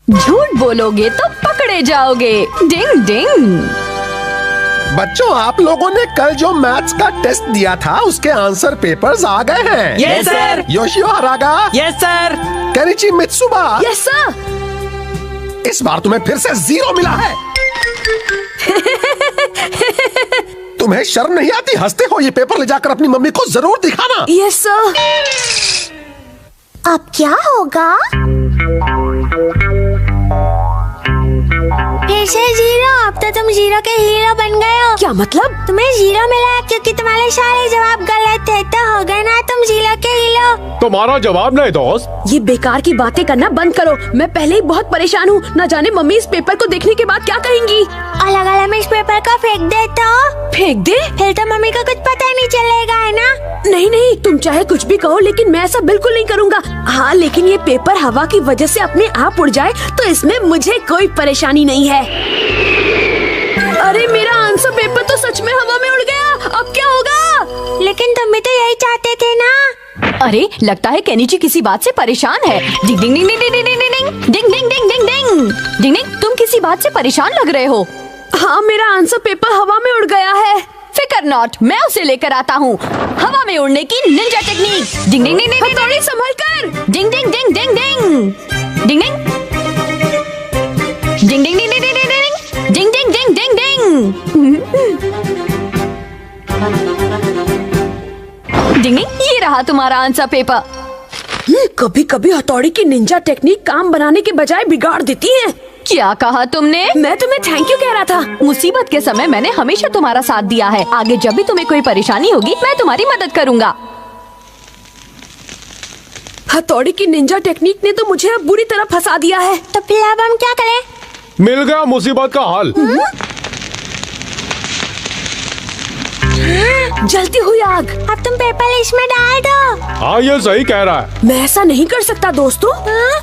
झूठ बोलोगे तो पकड़े जाओगे। डिंग डिंग। बच्चों, आप लोगों ने कल जो मैथ्स का टेस्ट दिया था उसके आंसर पेपर्स आ गए हैं। Yes sir. Yoshio Haraga. Yes sir. Kenichi Mitsuba. Yes sir. इस बार तुम्हें फिर से 0 मिला है। तुम्हें शर्म नहीं आती? हंसते हो? ये पेपर ले जाकर अपनी मम्मी को जरूर दिखाना। Yes sir. अब क्या होगा? फिर से 0। अब तो तुम 0 के हीरो बन गए हो। क्या मतलब? तुम्हें 0 मिला है क्योंकि तुम्हारे सारे जवाब गलत थे, तो हो गए ना तुम 0 के हीरो। तुम्हारा जवाब नहीं दोस्त। ये बेकार की बातें करना बंद करो। मैं पहले ही बहुत परेशान हूँ। न जाने मम्मी इस पेपर को देखने के बाद क्या कहेंगी। अलग अलग में इस पेपर को फेंक दे तो? फेंक दे? फिर तो मम्मी को कुछ पता नहीं चलेगा, है ना? नहीं नहीं, तुम चाहे कुछ भी कहो लेकिन मैं ऐसा बिल्कुल नहीं करूँगा। हाँ, लेकिन ये पेपर हवा की वजह से अपने आप उड़ जाए तो इसमें मुझे कोई परेशानी नहीं है। अरे मेरा आंसर पेपर तो सच में हवा में उड़ गया। अब क्या होगा? लेकिन तुम भी तो यही चाहते थे ना? अरे लगता है केनिची किसी बात से परेशान है। डिंग डिंग डिंग डिंग डिंग डिंग डिंग डिंग डिंग डिंग डिंग डिंग डिंग डिंग। तुम किसी बात से परेशान लग रहे हो। हाँ, मेरा आंसर पेपर हवा में उड़ गया है। फिकर नॉट, मैं उसे लेकर आता हूँ। हवा में उड़ने की निंजा टेक्निक। डिंग डिंग डिंग डिंग डिंग। संभल कर। डिंग डिंग डिंग डिंग डिंग डिंग डिंग डिंग डिंग डिंग डिंग डिंग डिंग डिंग डिंग डिंग डिंग डिंग। ये रहा तुम्हारा आंसर पेपर। कभी कभी हथौड़ी की निंजा टेक्निक काम बनाने के बजाय बिगाड़ देती है। क्या कहा तुमने? मैं तुम्हें थैंक यू कह रहा था। मुसीबत के समय मैंने हमेशा तुम्हारा साथ दिया है। आगे जब भी तुम्हें कोई परेशानी होगी मैं तुम्हारी मदद करूँगा। हथौड़ी की निंजा टेक्निक ने तो मुझे अब बुरी तरह फंसा दिया है। तो फिर अब हम क्या करें? मिल गया मुसीबत का हल। जलती हुई आग। अब तुम पेपर इसमें डाल दो। हाँ, ये सही कह रहा है। मैं ऐसा नहीं कर सकता दोस्तों।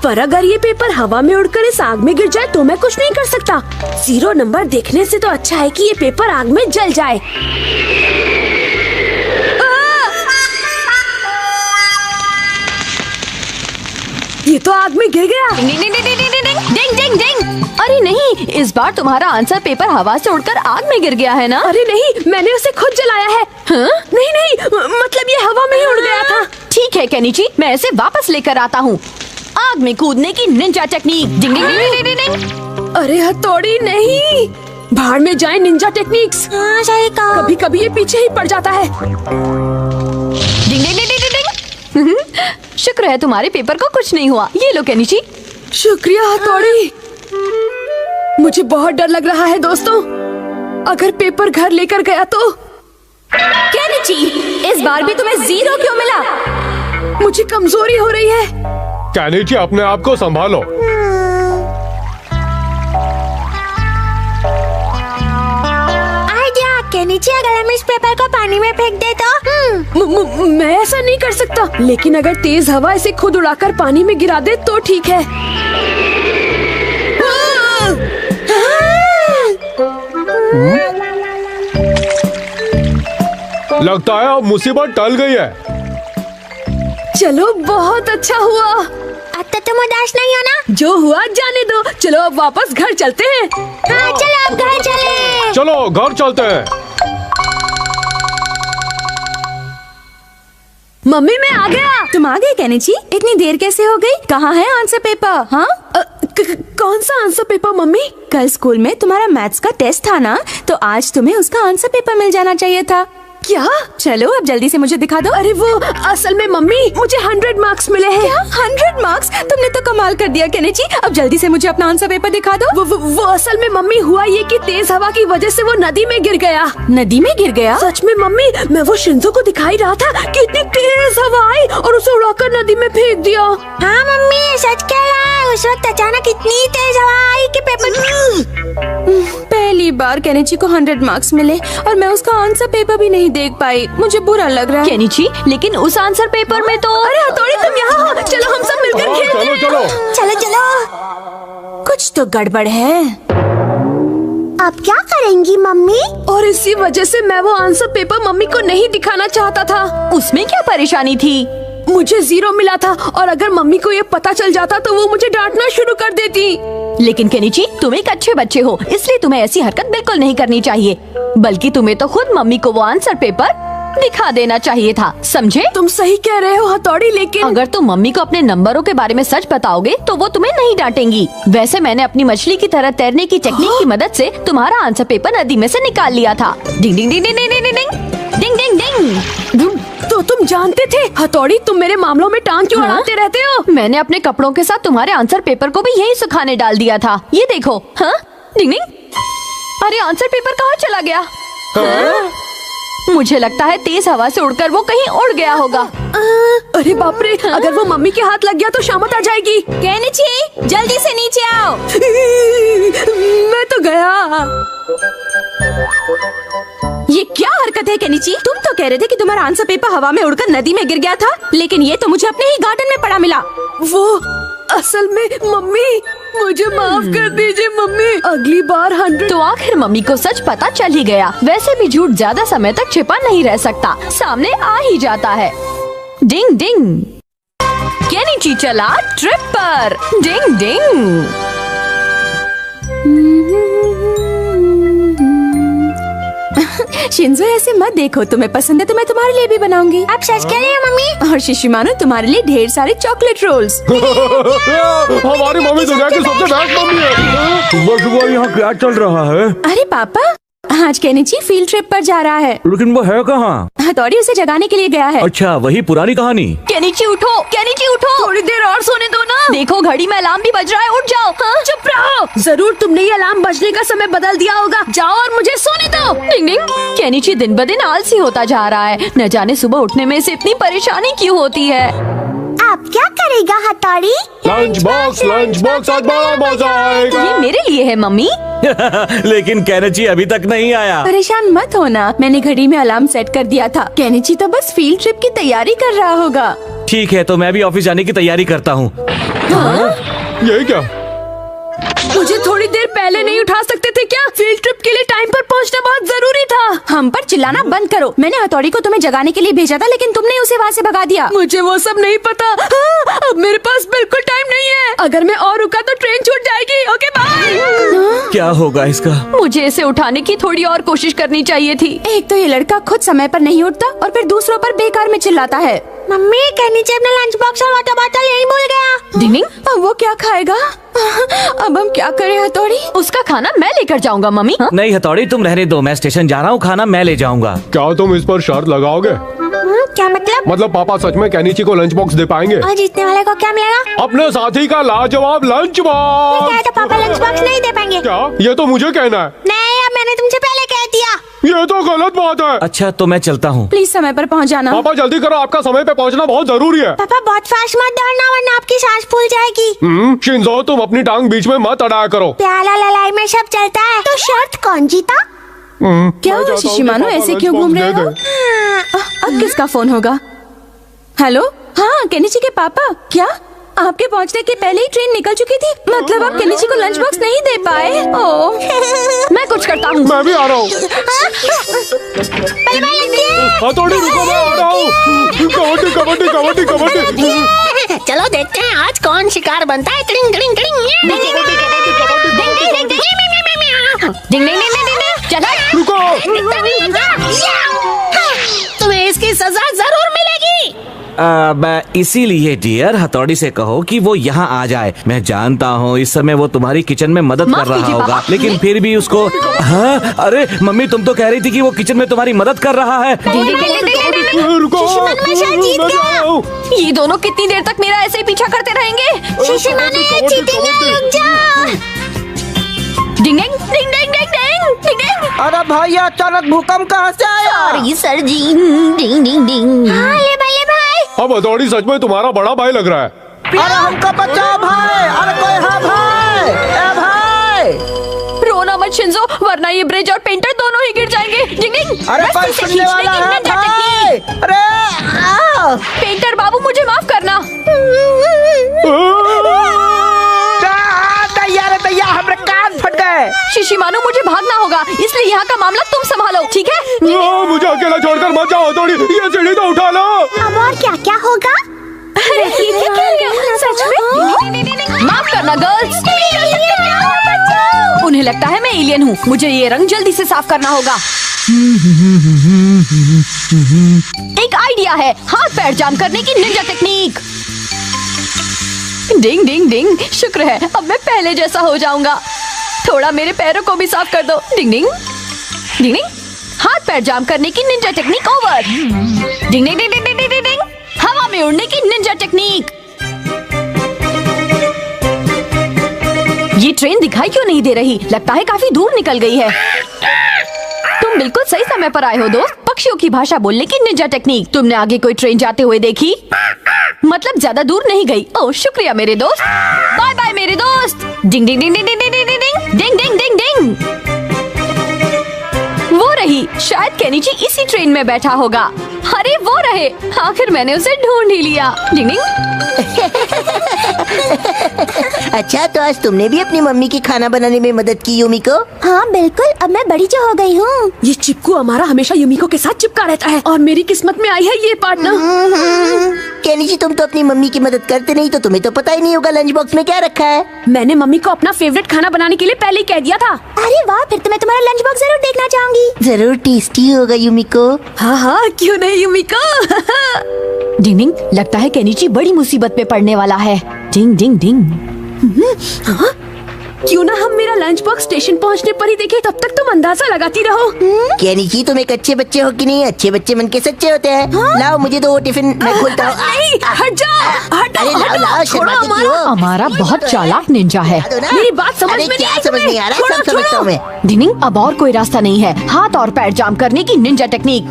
पर अगर ये पेपर हवा में उड़कर इस आग में गिर जाए तो मैं कुछ नहीं कर सकता। 0 नंबर देखने से तो अच्छा है कि ये पेपर आग में जल जाए। ये तो आग में गिर गया। डिंग डिंग डिंग डिंग डिंग डिंग डिंग डिंग। अरे नहीं, इस बार तुम्हारा आंसर पेपर हवा से उड़कर आग में गिर गया है ना? अरे नहीं, मैंने उसे खुद जलाया है। हाँ? नहीं नहीं, मतलब ये हवा में ही उड़ गया था। ठीक है केनिची, मैं इसे वापस लेकर आता हूँ। आग में कूदने की निंजा टेक्निक। डिंग डिंग डिंग डिंग डिंग। अरे हथौड़ी नहीं, भाड़ में जाए निंजा टेक्निक्स। हाँ, सही कहा। कभी कभी ये पीछे ही पड़ जाता है। डिंग डिंग डिंग डिंग डिंग। शुक्र है तुम्हारे पेपर को कुछ नहीं हुआ। ये लो केनिची। शुक्रिया हथौड़ी। मुझे बहुत डर लग रहा है दोस्तों। अगर पेपर घर लेकर गया तो? केनिची, इस बार भी तुम्हें 0 क्यों मिला? मुझे कमजोरी हो रही है। केनिची, अपने आप को संभालो। आइडिया। केनिची, अगर हम इस पेपर को पानी में फेंक दे तो? मैं ऐसा नहीं कर सकता, लेकिन अगर तेज हवा इसे खुद उड़ाकर पानी में गिरा दे तो ठीक है। लगता है अब मुसीबत टल गई है। चलो, बहुत अच्छा हुआ। अब तो तुम उदास नहीं हो ना? जो हुआ जाने दो। चलो अब वापस घर चलते हैं। हाँ, चलो अब घर चले। चलो घर चलते हैं। मम्मी, मैं आ गया। तुम आ गए केनिची? इतनी देर कैसे हो गई? कहाँ है आंसर पेपर? हाँ, कौन सा आंसर पेपर मम्मी? कल स्कूल में तुम्हारा मैथ्स का टेस्ट था ना, तो आज तुम्हें उसका आंसर पेपर मिल जाना चाहिए था। क्या? चलो अब जल्दी से मुझे दिखा दो। अरे वो असल में मम्मी, मुझे 100 मार्क्स मिले हैं। क्या 100 मार्क्स? तुमने तो कमाल कर दिया केनिची। अब जल्दी से मुझे अपना आंसर पेपर दिखा दो। वो असल में मम्मी हुआ ये कि तेज हवा की वजह से वो नदी में गिर गया। नदी में गिर गया? सच में मम्मी, मैं वो शिंजो को दिखाई रहा था कि इतनी तेज हवा आई और उसे उड़ाकर नदी में फेंक दिया। हाँ मम्मी, सच कह रहा है। उस वक्त अचानक इतनी तेज हवा आई कि पेपर। पहली बार केनिची को 100 मार्क्स मिले और मैं उसका आंसर पेपर भी नहीं देख पाई। मुझे बुरा लग रहा है। केनिची, लेकिन उस आंसर पेपर में तो। अरे हथौड़ी, तुम यहाँ हो। चलो हम सब मिलकर खेलते हैं। चलो चलो चलो। कुछ तो गड़बड़ है। अब क्या करेंगी मम्मी? और इसी वजह से मैं वो आंसर पेपर मम्मी को नहीं दिखाना चाहता था। उसमें क्या परेशानी थी? मुझे 0 मिला था और अगर मम्मी को ये पता चल जाता तो वो मुझे डांटना शुरू कर देती। लेकिन केनिची, तुम एक अच्छे बच्चे हो, इसलिए तुम्हें ऐसी हरकत बिल्कुल नहीं करनी चाहिए। बल्कि तुम्हें तो खुद मम्मी को वो आंसर पेपर दिखा देना चाहिए था, समझे? तुम सही कह रहे हो हथौड़ी, लेकिन अगर तुम मम्मी को अपने नंबरों के बारे में सच बताओगे तो वो तुम्हें नहीं डांटेंगी। वैसे मैंने अपनी मछली की तरह तैरने की टेक्निक की मदद से तुम्हारा आंसर पेपर नदी में से निकाल लिया था। डिंग डिंग डिंग डिंग डिंग डिंग डिंग डिंग डिंग डिंग। तो तुम जानते थे हथौड़ी, तुम मेरे मामलों में टांग क्यों अड़ाते रहते हो? मैंने अपने कपड़ों के साथ तुम्हारे आंसर पेपर को भी यही सुखाने डाल दिया था। ये देखो। हाँ, डिंग डिंग। अरे आंसर पेपर कहाँ चला गया? मुझे लगता है तेज हवा से उड़कर वो कहीं उड़ गया होगा। अरे बाप रे, अगर वो मम्मी के हाथ लग गया तो शामत आ जाएगी। केनिची, जल्दी से नीचे आओ। मैं तो गया। ये क्या हरकत है केनिची? तुम तो कह रहे थे कि तुम्हारा आंसर पेपर हवा में उड़कर नदी में गिर गया था, लेकिन ये तो मुझे अपने ही गार्डन में पड़ा मिला। वो असल में मम्मी, मुझे माफ कर दीजिए मम्मी। अगली बार 100। तो आखिर मम्मी को सच पता चल ही गया। वैसे भी झूठ ज्यादा समय तक छिपा नहीं रह सकता, सामने आ ही जाता है। डिंग डिंग। केनिची चला ट्रिप पर। डिंग डिंग। शिंजो, ऐसे मत देखो, तुम्हें पसंद है तो मैं तुम्हारे लिए भी बनाऊंगी। आप सच कह रहे हैं मम्मी? और शिशिमानो, तुम्हारे लिए ढेर सारे चॉकलेट रोल्स। हमारी मम्मी दुनिया की सबसे बेस्ट मम्मी है। सुबह सुबह यहाँ क्या चल रहा है? अरे पापा, आज केनिची फील्ड ट्रिप पर जा रहा है। लेकिन वो है कहाँ? हथौड़ी उसे जगाने के लिए गया है। अच्छा, वही पुरानी कहानी। केनिची उठो, केनिची उठो। थोड़ी देर और सोने दो ना। देखो घड़ी में अलार्म भी बज रहा है, उठ जाओ। हाँ? चुप रहो। जरूर तुमने ये अलार्म बजने का समय बदल दिया होगा। जाओ और मुझे सोने दो। डिंग डिंग। केनिची दिन ब दिन आलसी होता जा रहा है। न जाने सुबह उठने में इसे इतनी परेशानी क्यों होती है। आप क्या करेगा हथौड़ी? लंच बॉक्स आज बड़ा मजा आएगा। ये मेरे लिए है मम्मी। लेकिन केनिची अभी तक नहीं आया। परेशान मत होना, मैंने घड़ी में अलार्म सेट कर दिया था। केनिची तो बस फील्ड ट्रिप की तैयारी कर रहा होगा। ठीक है, तो मैं भी ऑफिस जाने की तैयारी करता हूँ। यही क्या? मुझे थोड़ी देर पहले नहीं उठा सकते थे क्या? फील्ड ट्रिप के लिए टाइम पर पहुंचना बहुत जरूरी था। हम पर चिल्लाना बंद करो। मैंने हथौड़ी को तुम्हें जगाने के लिए भेजा था, लेकिन तुमने उसे वहाँ से भगा दिया। मुझे वो सब नहीं पता। हाँ, अब मेरे पास बिल्कुल टाइम नहीं है। अगर मैं और रुका तो ट्रेन छूट जाएगी। Okay bye. क्या होगा इसका? मुझे इसे उठाने की थोड़ी और कोशिश करनी चाहिए थी। एक तो ये लड़का खुद समय पर नहीं उठता और फिर दूसरों पर बेकार में चिल्लाता है। मम्मी, केनिची अपना लंच बॉक्स और वाटर बॉटल यहीं भूल गया। डिंग। अब वो क्या खाएगा? अब हम क्या करें हथौड़ी? उसका खाना मैं लेकर जाऊंगा मम्मी। हाँ? नहीं हथौड़ी, तुम रहने दो, मैं स्टेशन जा रहा हूँ, खाना मैं ले जाऊंगा। क्या तुम इस पर शर्त लगाओगे? क्या मतलब? मतलब पापा सच में केनिची को लंच बॉक्स दे पाएंगे? और जीतने वाले को क्या मिलेगा? अपने साथी का लाजवाब लंच क्या है बॉक्स। तो पापा लंच बॉक्स नहीं दे पाएंगे? क्या? ये तो मुझे कहना है। नहीं, अब मैंने तुमसे पहले कह दिया। ये तो गलत बात है। अच्छा, तो मैं चलता हूँ। प्लीज समय पर पहुँच जाना। पापा जल्दी करो, आपका समय पे पहुंचना बहुत जरूरी है। पापा बहुत फास्ट मत दौड़ना वरना आपकी सांस फूल जाएगी। शिंजो, तुम अपनी टांग बीच में मत अड़ाया करो। प्याला लड़ाई में सब चलता है। तो शर्त कौन जीता? क्या मैं हुआ चाहता हूँ शिशिमानो, कि ऐसे पापा क्यों लंच घूम बॉक्स रहे दे हो? दें। अब किसका फोन होगा? हेलो, हाँ केनिची के पापा। क्या आपके पहुंचने के पहले ही ट्रेन निकल चुकी थी? मतलब आप केनिची को लंच बॉक्स नहीं दे पाए? ओह, मैं कुछ करता हूँ। मैं भी आ रहा हूँ। हथौड़ी रुको, मैं आ रहा हूँ। कबड्डी कबड्डी कबड्डी कबड्डी। चलो देखते हैं आज कौन शिकार बनता है। टिंग टिंग टिंग। डिंग डिंग डिंग डिंग। चला। रुको। तुम्हें इसकी सजा जरूर मिलेगी। इसीलिए डियर, हथौड़ी से कहो कि वो यहाँ आ जाए। मैं जानता हूँ इस समय वो तुम्हारी किचन में मदद माफ कर रहा कीजिए होगा, पापा। लेकिन फिर भी उसको। हाँ, अरे मम्मी, तुम तो कह रही थी कि वो किचन में तुम्हारी मदद कर रहा है। रुको, शिशिमानो शायद जीत मैं गया। जा रहा हूँ। ये दोनों कितनी देर तक मेरा ऐसे ही पीछा करते रहेंगे? शिशिमानो ये जीतेंगे, रुक जाओ। डिंग डिंग डिंग डिंग डिंग डिंग डिंग डिंग। अरे भाई, अचानक भूकंप कहाँ से आया? सॉरी सर जी। डिंग डिंग डिंग। हाँ ले भाई, ले भाई। अब हथौड़ी सच में तुम्हारा बड़ा भाई लग रहा है। अरे हमको बचाओ भाई! अरे कोई है भाई? ए भाई! रोना मत शिंजो, वरना ये ब्रिज और पेंटर दोनों ही गिर जाएंगे। डिंग डिंग। अरे कोई रस्सी से सुनने खींचने वाला की है ninja भाई! technique। अरे आओ! पेंटर बाबू, मुझे माफ करना। भैया, हमारे कान फट गए। शिशिमानो, मुझे भागना होगा, इसलिए यहाँ का मामला तुम संभालो, ठीक है? मुझे अकेला छोड़कर मत जाओ हथौड़ी, ये सीढ़ी तो उठा लो। अब और क्या क्या होगा? ये क्या कह रही हो? सच में? माफ करना गर्ल्स, उन्हें लगता है मैं एलियन हूँ। मुझे ये रंग जल्दी से साफ करना होगा। एक आइडिया है, हाथ पैर जाम करने की निंजा टेक्निक। डिंग डिंग डिंग, शुक्र है अब मैं पहले जैसा हो जाऊंगा। थोड़ा मेरे पैरों को भी साफ कर दो। डिंग डिंग डिंग डिंग, हाथ पैर जाम करने की निंजा टेक्निक ओवर। डिंग डिंग डिंग डिंग डिंग डिंग डिंग, हवा में उड़ने की निंजा टेक्निक। ये ट्रेन दिखाई क्यों नहीं दे रही? लगता है काफी दूर निकल गई है। तुम बिल्कुल सही समय पर आए हो दोस्त। पक्षियों की भाषा बोलने की निंजा टेक्निक। तुमने आगे कोई ट्रेन जाते हुए देखी? मतलब ज्यादा दूर नहीं गई। ओह शुक्रिया मेरे दोस्त। बाय बाय मेरे दोस्त। डिंग डिंग डिंग डिंग डिंग डिंग डिंग डिंग डिंग डिंग डिंग। वो रही, शायद केनिची इसी ट्रेन में बैठा होगा। अरे वो रहे, आखिर मैंने उसे ढूंढ ही लिया। डिंग डिंग। अच्छा, तो आज तुमने भी अपनी मम्मी की खाना बनाने में मदद की यूमिको? हाँ बिल्कुल, अब मैं बड़ी जो हो गई हूँ। ये चिपकू हमारा हमेशा यूमिको के साथ चिपका रहता है और मेरी किस्मत में आई है ये पार्टनर। केनिची, तुम तो अपनी मम्मी की मदद करते नहीं, तो तुम्हें तो पता ही नहीं होगा लंच बॉक्स में क्या रखा है। मैंने मम्मी को अपना फेवरेट खाना बनाने के लिए पहले ही कह दिया था। अरे वाह, फिर तो मैं तुम्हारा लंच बॉक्स जरूर देखना चाहूंगी। जरूर टेस्टी होगा यूमिको। हाँ हाँ, क्यों नहीं यूमिको। डिंग डिंग, लगता है केनिची बड़ी मुसीबत में पड़ने वाला है। डिंग डिंग डिंग। हाँ? क्यों ना हम मेरा लंच बॉक्स स्टेशन पहुंचने पर ही देखें, तब तक तुम अंदाजा लगाती रहो। केनिची, तुम एक अच्छे बच्चे हो कि नहीं? अच्छे बच्चे मन के सच्चे होते हैं। हाँ? लाओ मुझे दो टिफिन, मैं खोलता हूँ। नहीं, हट जाओ, अरे लाओ लाओ, शर्माती क्यों हो? हमारा बहुत चालाक निंजा है। मेरी बात समझ में नहीं आई समझ नहीं आ रहा है, सब समझता हूँ मैं। डिंग, अब और कोई रास्ता नहीं है। हाथ और पैर जाम करने की निंजा टेक्निक।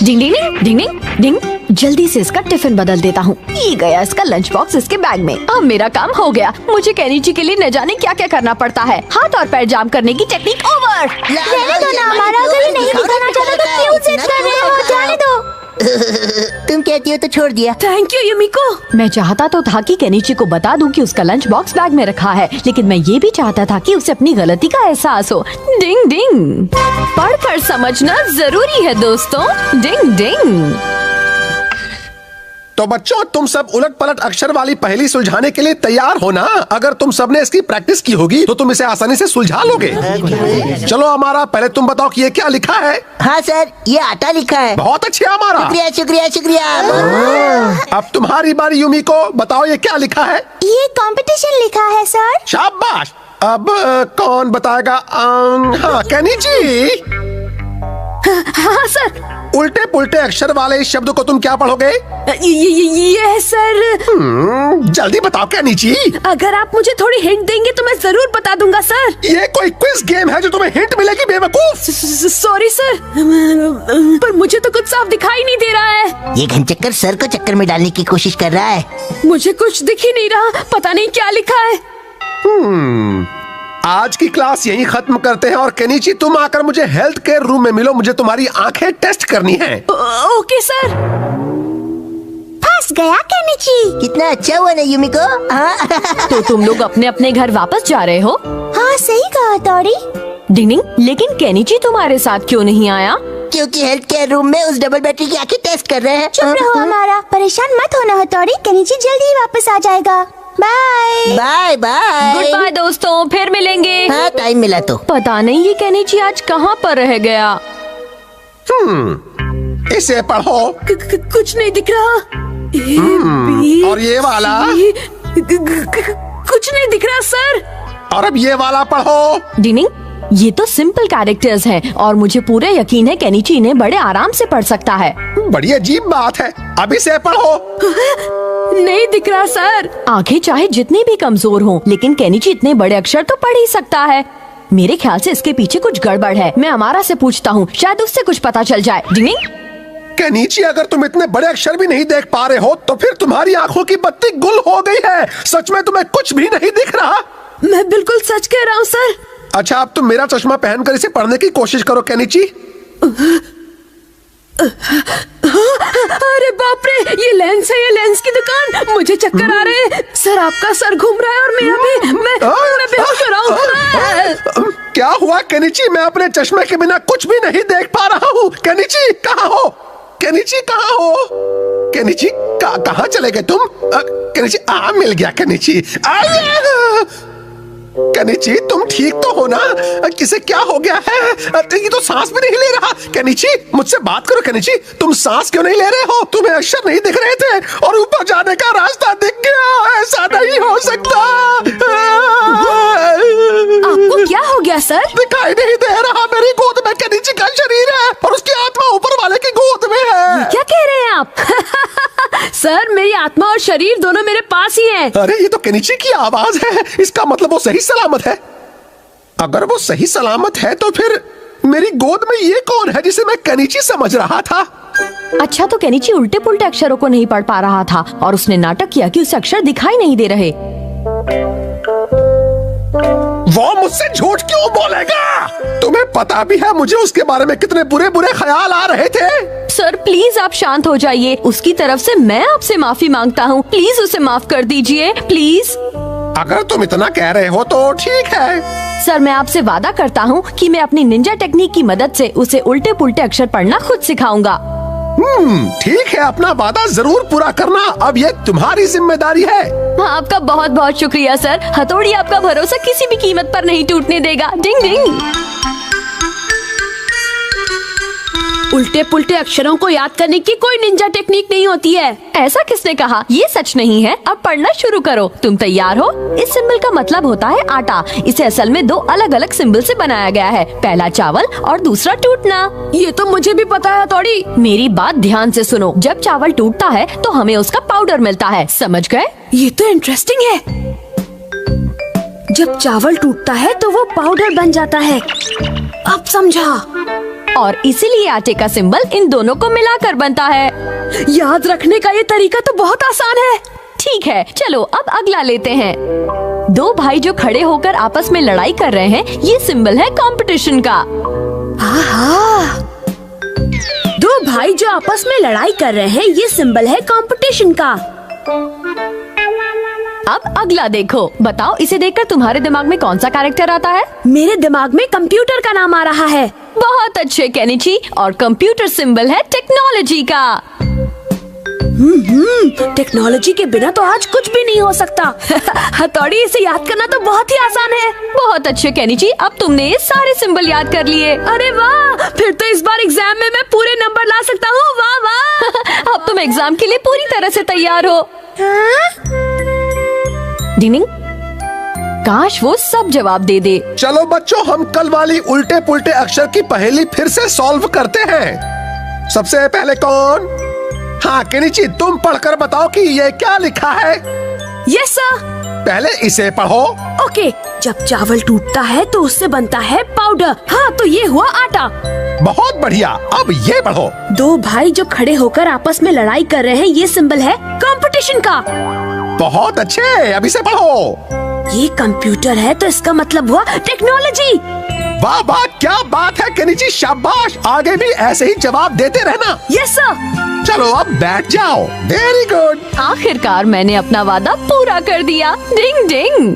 डिंग डिंग डिंग डिंग डिंग, जल्दी से इसका टिफिन बदल देता हूँ। ये गया इसका लंच बॉक्स इसके बैग में। अब मेरा काम हो गया। मुझे केनिची के लिए न जाने क्या क्या करना पड़ता है। हाथ और पैर जाम करने की टेक्निक ओवर। रहने दो ना, हमारा अगर ये नहीं दिखाना चाहता तो क्यों जिद कर रहे हो? जाने दो। तुम कहती हो तो छोड़ दिया। Thank you Yumiko. मैं चाहता तो था कि केनिची को बता दूं कि उसका लंच बॉक्स बैग में रखा है, लेकिन मैं ये भी चाहता था कि उसे अपनी गलती का एहसास हो। डिंग डिंग, पढ़कर समझना जरूरी है दोस्तों। डिंग डिंग। तो बच्चों, तुम सब उलट पलट अक्षर वाली पहेली सुलझाने के लिए तैयार हो ना? अगर तुम सबने इसकी प्रैक्टिस की होगी तो तुम इसे आसानी से सुलझा लोगे। चलो हमारा, पहले तुम बताओ कि ये क्या लिखा है। हाँ सर, ये आटा लिखा है। बहुत अच्छे हमारा। शुक्रिया शुक्रिया शुक्रिया। अब तुम्हारी बारी यूमिको, बताओ ये क्या लिखा है। ये कंपटीशन लिखा है सर। शाबाश। अब कौन बताएगा? हाँ, केनिची। हाँ सर। उल्टे पुल्टे अक्षर वाले इस शब्द को तुम क्या पढ़ोगे? ये सर। जल्दी बताओ केनिची। अगर आप मुझे थोड़ी हिंट देंगे तो मैं जरूर बता दूंगा सर। ये कोई क्विज गेम है जो तुम्हें हिंट मिलेगी बेवकूफ? सॉरी सर, पर मुझे तो कुछ साफ दिखाई नहीं दे रहा है। ये घनचक्कर सर को चक्कर में डालने की कोशिश कर रहा है। मुझे कुछ दिख ही नहीं रहा, पता नहीं क्या लिखा है। आज की क्लास यहीं खत्म करते हैं और केनिची तुम आकर मुझे हेल्थ केयर रूम में मिलो। मुझे तुम्हारी आंखें टेस्ट करनी है। Okay sir. फंस गया केनिची। कितना अच्छा हुआ ना यूमिको। हाँ। तो तुम लोग अपने अपने घर वापस जा रहे हो? हाँ सही कहा हथौड़ी। डिंग डिंग, लेकिन केनिची तुम्हारे साथ क्यों नहीं आया? क्योंकि हेल्थ केयर रूम में उस डबल बैटरी की आंखें टेस्ट कर रहे हैं। चुप रहो हमारा, परेशान मत होना हथौड़ी, केनिची जल्दी ही वापस आ जाएगा। Bye bye bye. Good bye दोस्तों, फिर मिलेंगे। हाँ, टाइम मिला तो। पता नहीं ये केनिची आज कहाँ पर रह गया। इसे पढ़ो। कुछ नहीं दिख रहा। और ये वाला? कुछ नहीं दिख रहा सर। और अब ये वाला पढ़ो। डिनिंग, ये तो सिंपल कैरेक्टर्स हैं और मुझे पूरे यकीन है केनिची इन्हें बड़े आराम से पढ़ सकता है। बड़ी अजीब बात है। अब इसे पढ़ो। नहीं दिख रहा सर। आंखें चाहे जितनी भी कमजोर हों, लेकिन केनिची इतने बड़े अक्षर तो पढ़ ही सकता है। मेरे ख्याल से इसके पीछे कुछ गड़बड़ है। मैं अमारा से पूछता हूँ, शायद उससे कुछ पता चल जाए। डिनिंग, केनिची, अगर तुम इतने बड़े अक्षर भी नहीं देख पा रहे हो तो फिर तुम्हारी आंखों की बत्ती गुल हो गई है। सच में तुम्हें कुछ भी नहीं दिख रहा? मैं बिल्कुल सच कह रहा हूँ सर। अच्छा, अब तुम मेरा चश्मा पहनकर इसे पढ़ने की कोशिश करो केनिची। अरे बाप रे, ये लेंस है, ये लेंस की दुकान। मुझे चक्कर आ रहे हैं सर, आपका सर घूम रहा है और मेरा भी। मैं बेहोश हो रहा हूँ। क्या हुआ केनिची? मैं अपने चश्मे के बिना कुछ भी नहीं देख पा रहा हूँ। केनिची, कहाँ हो? केनिची कहाँ हो? केनिची कहाँ चले गए तुम? केनिची मिल गया केनिची। केनिची तुम ठीक तो हो ना? किसे क्या हो गया है? ये तो सांस भी नहीं ले रहा। केनिची मुझसे बात करो। केनिची तुम सांस क्यों नहीं ले रहे हो? तुम्हें अक्षर नहीं दिख रहे थे और ऊपर जाने का रास्ता दिख गया। ऐसा नहीं हो सकता। आपको क्या हो गया सर? दिखाई नहीं दे रहा। मेरी गोद में केनिची का शरीर है और उसकी आत्मा ऊपर वाले की गोद में है। क्या कह रहे हैं आप? सर मेरी आत्मा और शरीर दोनों मेरे पास ही हैं। अरे ये तो केनिची की आवाज है। इसका मतलब वो सही सलामत है। अगर वो सही सलामत है तो फिर मेरी गोद में ये कौन है जिसे मैं केनिची समझ रहा था? अच्छा तो केनिची उल्टे पुल्टे अक्षरों को नहीं पढ़ पा रहा था और उसने नाटक किया कि उसे अक्षर दिखाई नहीं दे रहे। वो मुझसे झूठ क्यों बोलेगा? तुम्हें पता भी है मुझे उसके बारे में कितने बुरे बुरे ख्याल आ रहे थे। सर प्लीज आप शांत हो जाइए। उसकी तरफ से मैं आपसे माफी मांगता हूँ। प्लीज उसे माफ कर दीजिए प्लीज। अगर तुम इतना कह रहे हो तो ठीक है। सर मैं आपसे वादा करता हूँ कि मैं अपनी निंजा टेक्निक की मदद से उसे उल्टे पुल्टे अक्षर पढ़ना खुद सिखाऊंगा। ठीक है, अपना वादा जरूर पूरा करना। अब ये तुम्हारी जिम्मेदारी है। आपका बहुत बहुत शुक्रिया सर। हथौड़ी आपका भरोसा किसी भी कीमत पर नहीं टूटने देगा। डिंग डिंग। उल्टे पुल्टे अक्षरों को याद करने की कोई निंजा टेक्निक नहीं होती है। ऐसा किसने कहा? ये सच नहीं है। अब पढ़ना शुरू करो। तुम तैयार हो? इस सिंबल का मतलब होता है आटा। इसे असल में दो अलग अलग सिंबल से बनाया गया है। पहला चावल और दूसरा टूटना। ये तो मुझे भी पता है हथौड़ी। मेरी बात ध्यान से सुनो। जब चावल टूटता है तो हमें उसका पाउडर मिलता है। समझ गए? ये तो इंटरेस्टिंग है। जब चावल टूटता है तो वो पाउडर बन जाता है। अब समझा। और इसीलिए आटे का सिंबल इन दोनों को मिलाकर बनता है। याद रखने का ये तरीका तो बहुत आसान है। ठीक है चलो अब अगला लेते हैं। दो भाई जो खड़े होकर आपस में लड़ाई कर रहे हैं, ये सिंबल है कंपटीशन का। दो भाई जो आपस में लड़ाई कर रहे हैं, ये सिंबल है कंपटीशन का। अब अगला देखो। बताओ इसे देखकर तुम्हारे दिमाग में कौन सा कैरेक्टर आता है? मेरे दिमाग में कंप्यूटर का नाम आ रहा है। बहुत अच्छे केनिची। और कंप्यूटर सिंबल है टेक्नोलॉजी का। टेक्नोलॉजी के बिना तो आज कुछ भी नहीं हो सकता। हथौड़ी इसे याद करना तो बहुत ही आसान है। बहुत अच्छे केनिची। अब तुमने ये सारे सिंबल याद कर लिए। अरे वाह, फिर तो इस बार एग्जाम में मैं पूरे नंबर ला सकता हूँ। वाह वाह। अब तुम एग्जाम के लिए पूरी तरह से तैयार हो। डिनिंग, काश वो सब जवाब दे दे। चलो बच्चों, हम कल वाली उल्टे पुल्टे अक्षर की पहेली फिर से सॉल्व करते हैं। सबसे पहले कौन? हाँ केनिची, तुम पढ़कर बताओ कि ये क्या लिखा है। Yes sir. पहले इसे पढ़ो। ओके। जब चावल टूटता है तो उससे बनता है पाउडर। हाँ तो ये हुआ आटा। बहुत बढ़िया। अब ये पढ़ो। दो भाई जो खड़े होकर आपस में लड़ाई कर रहे हैं, ये सिंबल है कंपटीशन का। बहुत अच्छे। अब इसे पढ़ो। ये कंप्यूटर है तो इसका मतलब हुआ टेक्नोलॉजी। वाह वाह, क्या बात है केनिची, शाबाश। आगे भी ऐसे ही जवाब देते रहना। Yes sir. चलो अब बैठ जाओ। Very good. आखिरकार मैंने अपना वादा पूरा कर दिया। डिंग डिंग।